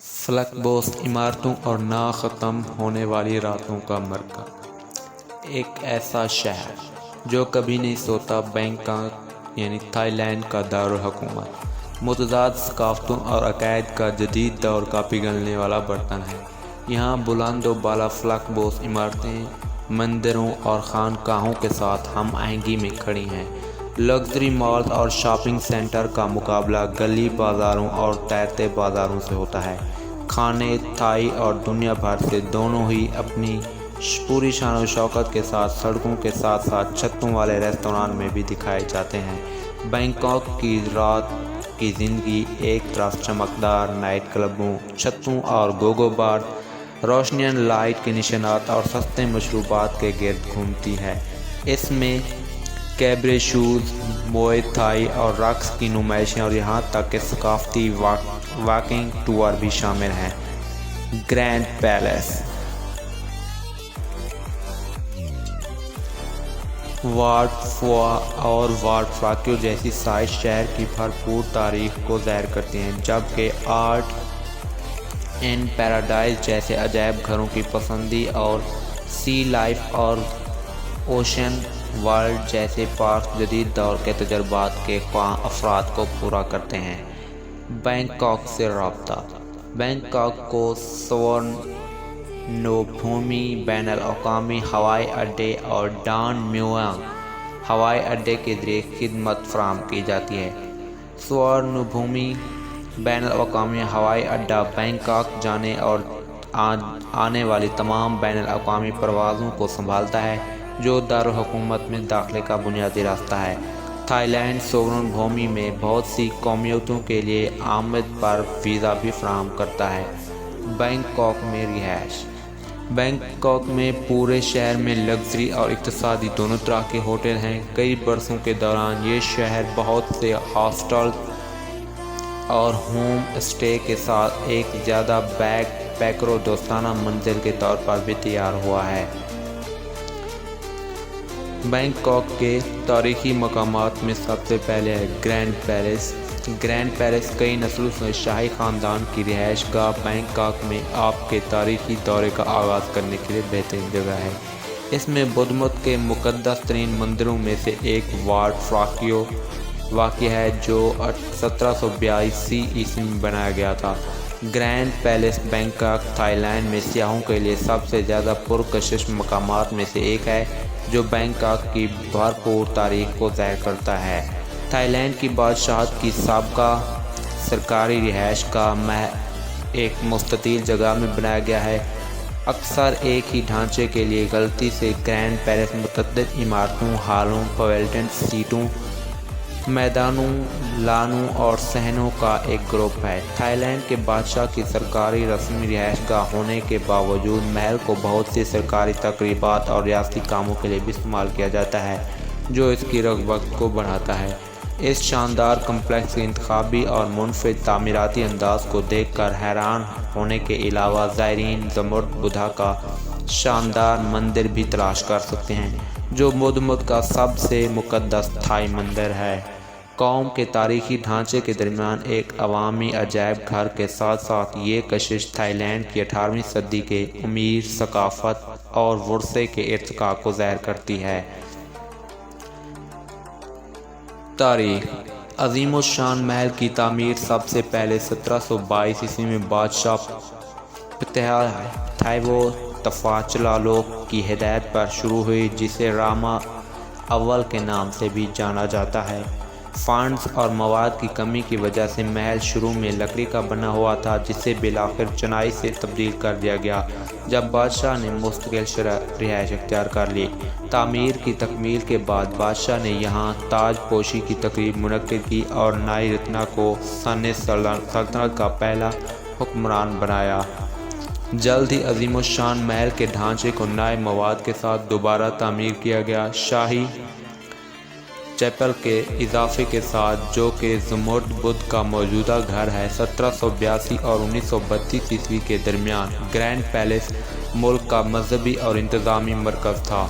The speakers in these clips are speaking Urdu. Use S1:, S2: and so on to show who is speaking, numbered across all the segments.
S1: فلک بوس عمارتوں اور نہ ختم ہونے والی راتوں کا مرکز، ایک ایسا شہر جو کبھی نہیں سوتا۔ بینکاک یعنی تھائی لینڈ کا دارالحکومت، متضاد ثقافتوں اور عقائد کا جدید دور کا پگھلنے والا برتن ہے۔ یہاں بلند و بالا فلک بوس عمارتیں مندروں اور خانقاہوں کے ساتھ ہم آہنگی میں کھڑی ہیں۔ لگژری مالز اور شاپنگ سینٹر کا مقابلہ گلی بازاروں اور تیرتے بازاروں سے ہوتا ہے۔ کھانے تھائی اور دنیا بھر سے دونوں ہی اپنی پوری شان و شوکت کے ساتھ سڑکوں کے ساتھ ساتھ چھتوں والے ریستوران میں بھی دکھائے جاتے ہیں۔ بینکاک کی رات کی زندگی ایک طرف چمکدار نائٹ کلبوں، چھتوں اور گوگو بار، روشنیاں، لائٹ کے نشانات اور سستے مشروبات کے گرد گھومتی ہے۔ اس میں کیبرے شوز، موئے تھائی اور رقص کی نمائشیں اور یہاں تک کہ ثقافتی واکنگ ٹور بھی شامل ہیں۔ گرینڈ پیلس، واٹ فوا اور واٹ فلاکیو جیسی سائٹ شہر کی بھرپور تاریخ کو ظاہر کرتی ہیں، جبکہ آرٹ ان پیراڈائز جیسے عجائب گھروں کی پسندی اور سی لائف اور اوشین ورلڈ جیسے پارک جدید دور کے تجربات کے خواہاں افراد کو پورا کرتے ہیں۔ بینکاک سے رابطہ، بینکاک کو سورنوبھومی بین الاقوامی ہوائی اڈے اور ڈان میوانگ ہوائی اڈے کے ذریعے خدمت فراہم کی جاتی ہے۔ سورنوبھومی بین الاقوامی ہوائی اڈہ بینکاک جانے اور آنے والی تمام بین الاقوامی پروازوں کو سنبھالتا ہے، جو دارالحکومت میں داخلے کا بنیادی راستہ ہے۔ تھائی لینڈ سورن بھومی میں بہت سی قومیتوں کے لیے آمد پر ویزا بھی فراہم کرتا ہے۔ بینکاک میں رہائش، بینکاک میں پورے شہر میں لگژری اور اقتصادی دونوں طرح کے ہوٹل ہیں۔ کئی برسوں کے دوران یہ شہر بہت سے ہاسٹلز اور ہوم اسٹے کے ساتھ ایک زیادہ بیک پیکروں دوستانہ منزل کے طور پر بھی تیار ہوا ہے۔ بینکاک کے تاریخی مقامات میں سب سے پہلے ہے گرینڈ پیلس۔ گرینڈ پیلس کئی نسلوں سے شاہی خاندان کی رہائش گاہ بینکاک میں آپ کے تاریخی دورے کا آغاز کرنے کے لیے بہترین جگہ ہے۔ اس میں بدھ مت کے مقدس ترین مندروں میں سے ایک واٹ فلاکیو واقع ہے، جو 1782 عیسوی میں بنایا گیا تھا۔ Grand Palace Bangkok Thailand میں سیاحوں کے لیے سب سے زیادہ پرکشش مقامات میں سے ایک ہے، جو بینکاک کی بھرپور تاریخ کو ظاہر کرتا ہے۔ تھائی لینڈ کی بادشاہت کی سابقہ سرکاری رہائش گاہ ایک مستطیل جگہ میں بنایا گیا ہے۔ اکثر ایک ہی ڈھانچے کے لیے غلطی سے گرینڈ پیلس متعدد عمارتوں، ہالوں، پویلین سیٹوں، میدانوں، لانوں اور صحنوں کا ایک گروپ ہے۔ تھائی لینڈ کے بادشاہ کی سرکاری رسمی رہائش گاہ ہونے کے باوجود محل کو بہت سی سرکاری تقریبات اور ریاستی کاموں کے لیے بھی استعمال کیا جاتا ہے، جو اس کی رغبت کو بڑھاتا ہے۔ اس شاندار کمپلیکس کے انتخابی اور منفرد تعمیراتی انداز کو دیکھ کر حیران ہونے کے علاوہ زائرین زمرد بدھا کا شاندار مندر بھی تلاش کر سکتے ہیں، جو بدھ مت کا سب سے مقدس تھائی مندر ہے۔ قوم کے تاریخی ڈھانچے کے درمیان ایک عوامی عجائب گھر کے ساتھ ساتھ یہ کشش تھائی لینڈ کی 18ویں صدی کے امیر ثقافت اور ورثے کے ارتقاء کو ظاہر کرتی ہے۔ تاریخ، عظیم الشان محل کی تعمیر سب سے پہلے 1722 عیسوی میں بادشاہ پتھیا تھائیو تفاچلالوک کی ہدایت پر شروع ہوئی، جسے راما اول کے نام سے بھی جانا جاتا ہے۔ فنڈز اور مواد کی کمی کی وجہ سے محل شروع میں لکڑی کا بنا ہوا تھا، جسے بالآخر چنائی سے تبدیل کر دیا گیا جب بادشاہ نے مستقل رہائش اختیار کر لی۔ تعمیر کی تکمیل کے بعد بادشاہ نے یہاں تاج پوشی کی تقریب منعقد کی اور نائی رتنا کو سلطنت کا پہلا حکمران بنایا۔ جلد ہی عظیم الشان محل کے ڈھانچے کو نئے مواد کے ساتھ دوبارہ تعمیر کیا گیا، شاہی چیپل کے اضافے کے ساتھ، جو کہ زمرد بدھ کا موجودہ گھر ہے۔ 1782 اور 1932 عیسوی کے درمیان گرینڈ پیلس ملک کا مذہبی اور انتظامی مرکز تھا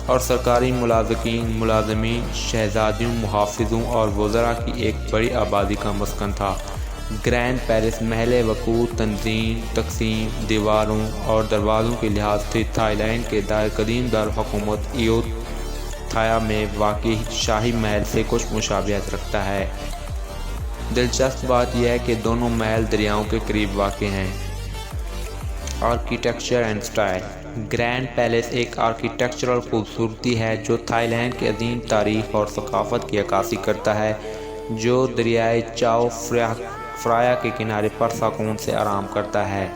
S1: اور سرکاری ملازمین، شہزادیوں، محافظوں اور وزراء کی ایک بڑی آبادی کا مسکن تھا۔ گرینڈ پیلس محل وقوع، تنظیم، تقسیم، دیواروں اور دروازوں کے لحاظ سے تھائی لینڈ کے قدیم دارالحکومت ایودھیا میں واقع شاہی محل سے کچھ مشابہت رکھتا ہے۔ دلچسپ بات یہ ہے کہ دونوں محل دریاؤں کے قریب واقع ہیں۔ Architecture and style. Grand palace ایک آرکیٹیکچرل خوبصورتی ہے جو تھائی لینڈ کی عظیم تاریخ اور ثقافت کی عکاسی کرتا ہے، جو دریائے چاؤ پھرایا کے کنارے پر سکون سے آرام کرتا ہے۔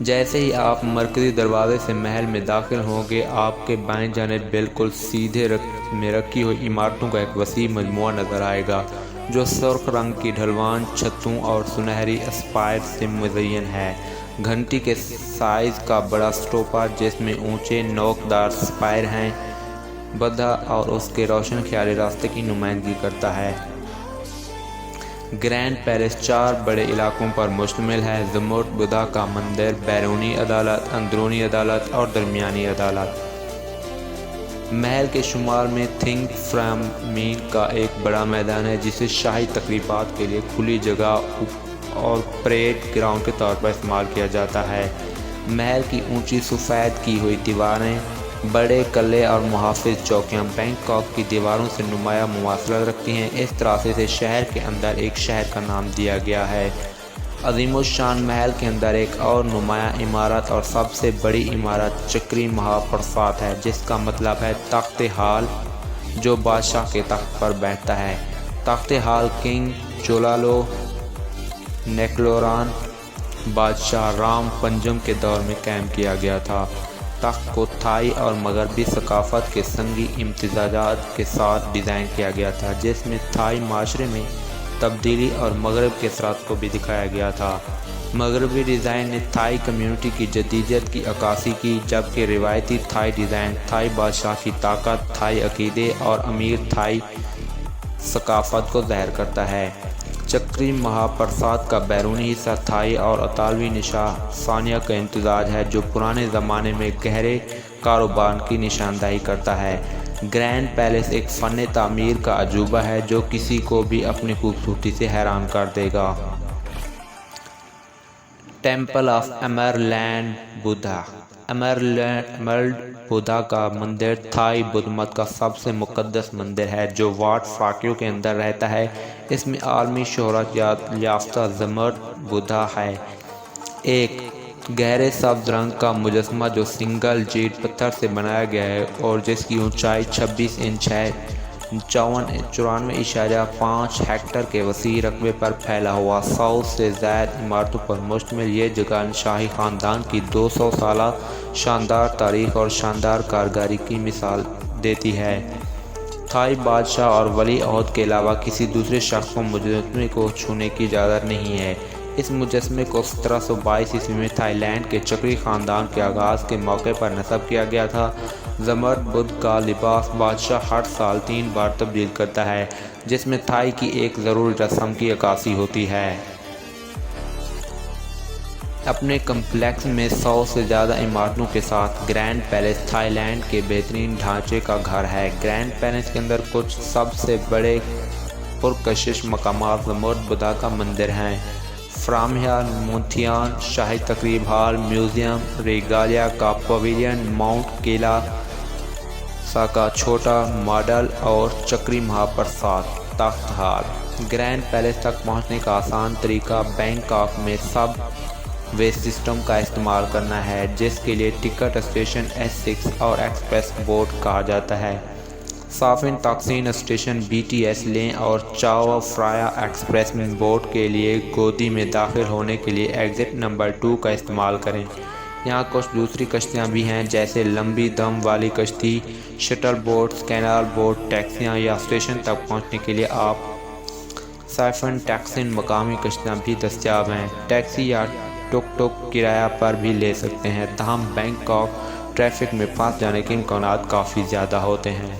S1: جیسے ہی آپ مرکزی دروازے سے محل میں داخل ہوں گے، آپ کے بائیں جانب بالکل سیدھے میں رکھی ہوئی عمارتوں کا ایک وسیع مجموعہ نظر آئے گا، جو سرخ رنگ کی ڈھلوان چھتوں اور سنہری اسپائر سے مزین ہے۔ گھنٹی کے سائز کا بڑا اسٹوپا، جس میں اونچے نوکدار اسپائر ہیں، بدھا اور اس کے روشن خیالی راستے کی نمائندگی کرتا ہے۔ گرینڈ پیلس 4 بڑے علاقوں پر مشتمل ہے: زمرد بدھا کا مندر، بیرونی عدالت، اندرونی عدالت اور درمیانی عدالت۔ محل کے شمال میں تھنگ فرامین کا ایک بڑا میدان ہے، جسے شاہی تقریبات کے لیے کھلی جگہ اور پریڈ گراؤنڈ کے طور پر استعمال کیا جاتا ہے۔ محل کی اونچی سفید کی ہوئی دیواریں، بڑے قلعے اور محافظ چوکیاں بینکاک کی دیواروں سے نمایاں مماثلت رکھتی ہیں۔ اس طرح سے اسے شہر کے اندر ایک شہر کا نام دیا گیا ہے۔ عظیم الشان محل کے اندر ایک اور نمایاں عمارت اور سب سے بڑی عمارت چکری مہا پرساد ہے، جس کا مطلب ہے تخت ہال، جو بادشاہ کے تخت پر بیٹھتا ہے۔ تخت ہال کنگ چولالو نیکلوران بادشاہ رام پنجم کے دور میں قائم کیا گیا تھا۔ تخت کو تھائی اور مغربی ثقافت کے سنگی امتزاجات کے ساتھ ڈیزائن کیا گیا تھا، جس میں تھائی معاشرے میں تبدیلی اور مغرب کے اثرات کو بھی دکھایا گیا تھا۔ مغربی ڈیزائن نے تھائی کمیونٹی کی جدیدیت کی عکاسی کی، جبکہ روایتی تھائی ڈیزائن تھائی بادشاہ کی طاقت، تھائی عقیدے اور امیر تھائی ثقافت کو ظاہر کرتا ہے۔ چکری مہا پرساد کا بیرونی حصہ تھائی اور اطالوی نشانیہ کا امتزاج ہے، جو پرانے زمانے میں گہرے کاروبار کی نشاندہی کرتا ہے۔ گرینڈ پیلس ایک فن تعمیر کا عجوبہ ہے جو کسی کو بھی اپنی خوبصورتی سے حیران کر دے گا۔ Temple of emerald Buddha. Emerald Buddha کا مندر تھائی بدھ مت کا سب سے مقدس مندر ہے، جو واٹ فراکیو کے اندر رہتا ہے۔ اس میں عالمی شہرت یافتہ زمرد بدھا ہے، ایک گہرے سبز رنگ کا مجسمہ جو سنگل جیٹ پتھر سے بنایا گیا ہے اور جس کی اونچائی 26 انچ ہے۔ 94.5 ہیکٹر کے وسیع رقبے پر پھیلا ہوا 100 سے زائد عمارتوں پر مشتمل یہ جگہ شاہی خاندان کی 200 سالہ شاندار تاریخ اور شاندار کاریگری کی مثال دیتی ہے۔ تھائی بادشاہ اور ولی عہد کے علاوہ کسی دوسرے شخص کو مجسمے کو چھونے کی اجازت نہیں ہے۔ اس مجسمے کو 1722 عیسوی میں تھائی لینڈ کے چکری خاندان کے آغاز کے موقع پر نصب کیا گیا تھا۔ زمرد بدھ کا لباس بادشاہ ہر سال 3 بار تبدیل کرتا ہے، جس میں تھائی کی ایک ضروری رسم کی عکاسی ہوتی ہے۔ اپنے کمپلیکس میں 100 سے زیادہ عمارتوں کے ساتھ گرینڈ پیلس تھائی لینڈ کے بہترین ڈھانچے کا گھر ہے۔ گرینڈ پیلس کے اندر کچھ سب سے بڑے پرکشش مقامات زمرد بدھا کا مندر ہیں، فرامیا مونتھیان شاہی تقریب ہال، میوزیم ریگالیا کا پویلین، ماؤنٹ کیلا سا کا چھوٹا ماڈل اور چکری مہا پرساد تخت ہال۔ گرینڈ پیلس تک پہنچنے کا آسان طریقہ بینکاک میں سب وے سسٹم کا استعمال کرنا ہے، جس کے لیے ٹکٹ اسٹیشن S6 اور ایکسپریس بوٹ کہا جاتا ہے۔ صافن تاکسین اسٹیشن BTS لیں اور چاؤ پھرایا ایکسپریس بوٹ کے لیے گودی میں داخل ہونے کے لیے ایگزٹ نمبر 2 کا استعمال کریں۔ یہاں کچھ دوسری کشتیاں بھی ہیں، جیسے لمبی دم والی کشتی، شٹل بوٹس، کینال بوٹ، ٹیکسیاں، یا اسٹیشن تک پہنچنے کے لیے آپ صافن ٹیکسین مقامی کشتیاں بھی دستیاب ہیں۔ ٹیکسی یا ٹک ٹک کرایہ پر بھی لے سکتے ہیں، تاہم بینکاک ٹریفک میں پھنس جانے کے امکانات کافی زیادہ ہوتے ہیں۔